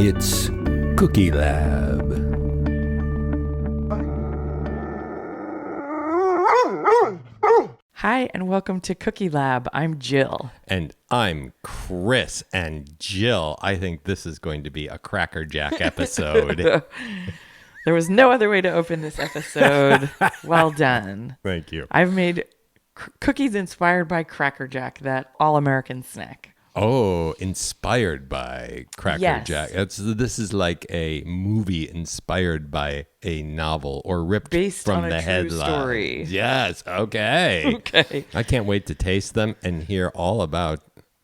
It's Cookie Lab. Hi, and welcome to Cookie Lab. I'm Jill. And I'm Chris. And Jill, I think this is going to be a crackerjack episode. There was no other way to open this episode. Well done. Thank you. I've made cookies inspired by crackerjack, that all-American snack. Oh, inspired by crackerjack. Yes. This is like a movie inspired by a novel or ripped Based from on the a true headline. story. Yes. Okay. Okay. I can't wait to taste them and hear all about.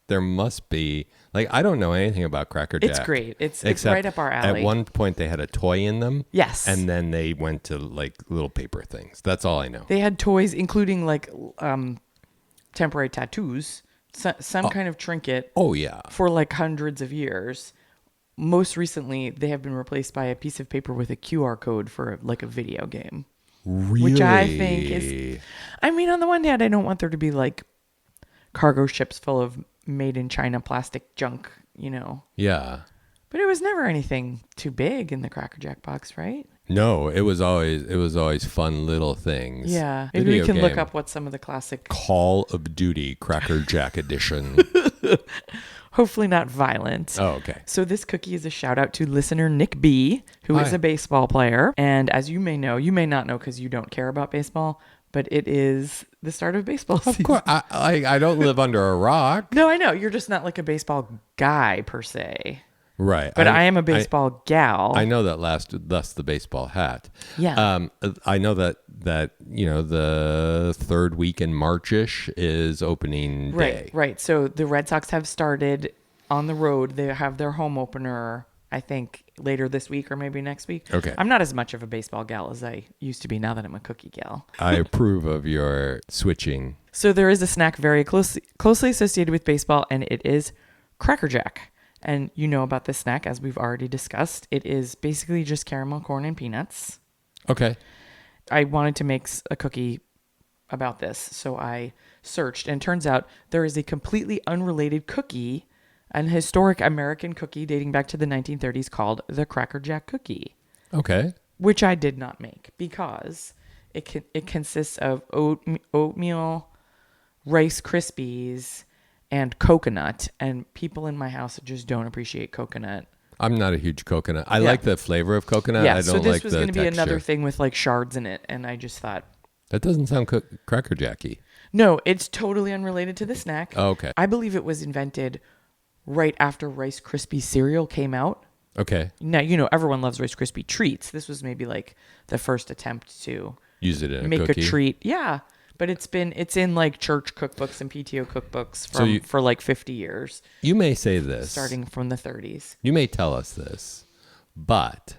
There must be, like, I don't know anything about crackerjack. It's great. It's Except right up our alley. At one point, they had a toy in them. Yes. And then they went to like little paper things. That's all I know. They had toys, including like temporary tattoos, some kind of trinket. Oh yeah. For like hundreds of years. Most recently, they have been replaced by a piece of paper with a QR code for like a video game. Really? Which I think is, I mean, on the one hand, I don't want there to be like cargo ships full of made in China plastic junk, you know. Yeah. But it was never anything too big in the crackerjack box, right? No, it was always fun little things. Yeah. Maybe Video we can look game. up what some of the classic, Call of Duty Crackerjack Edition. hopefully not violent. Oh, okay. So this cookie is a shout out to listener Nick B, who is Hi. a baseball player. And as you may know, you may not know because you don't care about baseball, but it is the start of baseball season. Of course, I don't live under a rock. No, I know. You're just not like a baseball guy per se. Right. But I am a baseball gal. I know that thus the baseball hat. Yeah. I know that the third week in March-ish is opening day. Right. So the Red Sox have started on the road. They have their home opener, I think, later this week or maybe next week. Okay. I'm not as much of a baseball gal as I used to be now that I'm a cookie gal. I approve of your switching. So there is a snack very closely associated with baseball, and it is crackerjack. And you know about this snack, as we've already discussed. It is basically just caramel corn and peanuts. Okay. I wanted to make a cookie about this, so I searched, and it turns out there is a completely unrelated cookie, an historic American cookie dating back to the 1930s called the crackerjack cookie. Okay. Which I did not make because it consists of oatmeal, Rice Krispies, and coconut, and people in my house just don't appreciate coconut. I'm not a huge coconut. I like the flavor of coconut. Yeah, I don't so this like was the going to be texture. another thing with like shards in it, and I just thought, That doesn't sound crackerjacky. no, it's totally unrelated to the snack. Oh, okay. I believe it was invented right after Rice Krispie cereal came out. Okay. Now, you know, everyone loves Rice Krispie treats. This was maybe like the first attempt to Use it in a make cookie. a treat. Yeah. But it's in like church cookbooks and PTO cookbooks for like 50 years, You may say this. starting from the 30s. You may tell us this, but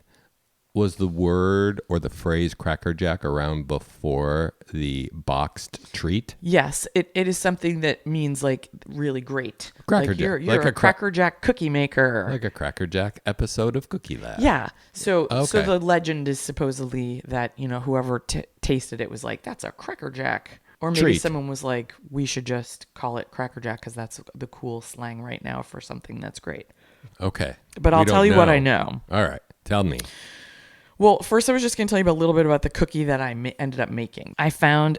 was the word or the phrase crackerjack around before the boxed treat? Yes, it is something that means like really great. Crackerjack. Like you're Like a a crackerjack cookie maker. Like a crackerjack episode of Cookie Lab. Yeah. So Okay. the legend is supposedly that, you know, whoever tasted it was like, that's a crackerjack. Or maybe Treat. someone was like, we should just call it crackerjack because that's the cool slang right now for something that's great. Okay. But We I'll don't tell you what I know. All right. Tell me. Well, first I was just going to tell you a little bit about the cookie that I ended up making. I found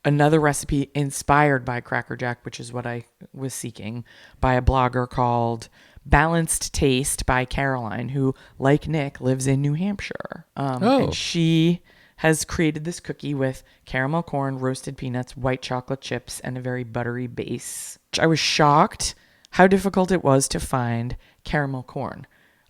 another recipe inspired by crackerjack, which is what I was seeking, by a blogger called Balanced Taste by Caroline, who, like Nick, lives in New Hampshire. And she has created this cookie with caramel corn, roasted peanuts, white chocolate chips, and a very buttery base. I was shocked how difficult it was to find caramel corn.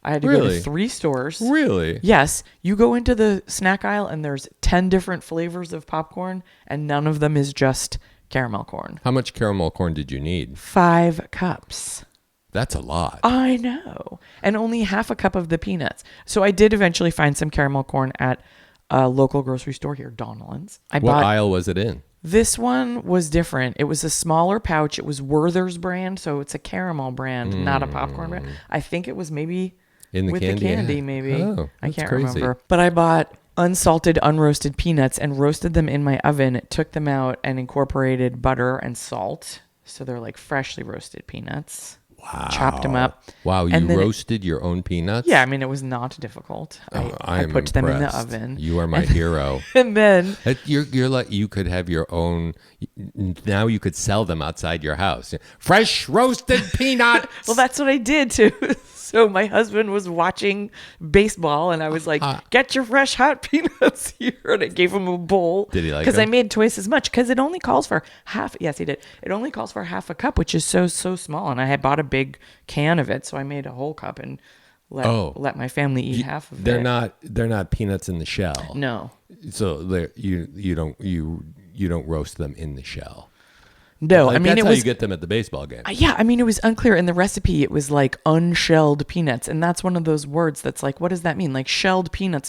I had to go to 3 stores. Really? Yes. You go into the snack aisle and there's 10 different flavors of popcorn and none of them is just caramel corn. How much caramel corn did you need? 5 cups. That's a lot. I know. And only half a cup of the peanuts. So I did eventually find some caramel corn at a local grocery store here, Donnellan's. What aisle was it in? This one was different. It was a smaller pouch. It was Werther's brand, so it's a caramel brand, not a popcorn brand. I think it was maybe In the with candy? the candy, maybe. Oh, I that's can't crazy. remember. But I bought unsalted, unroasted peanuts and roasted them in my oven, took them out and incorporated butter and salt. So they're like freshly roasted peanuts. chopped them up. Wow, you And then roasted your own peanuts? Yeah, I mean, it was not difficult. I am put them in the impressed. oven. You are my hero. And then You're like, you could have your own. Now you could sell them outside your house. Fresh roasted peanuts. well, that's what I did too. So my husband was watching baseball, and I was like, "Get your fresh hot peanuts here," and I gave him a bowl. Did he like Because I them? made twice as much. Because it only calls for half. Yes, he did. It only calls for half a cup, which is so small. And I had bought a big can of it, so I made a whole cup and let my family eat half of They're it. they're not peanuts in the shell. No. So you don't roast them in the shell. No, Like, I mean that's it how was you get them at the baseball game. yeah, I mean, it was unclear in the recipe. It was like unshelled peanuts. And that's one of those words that's like, what does that mean? Like shelled peanuts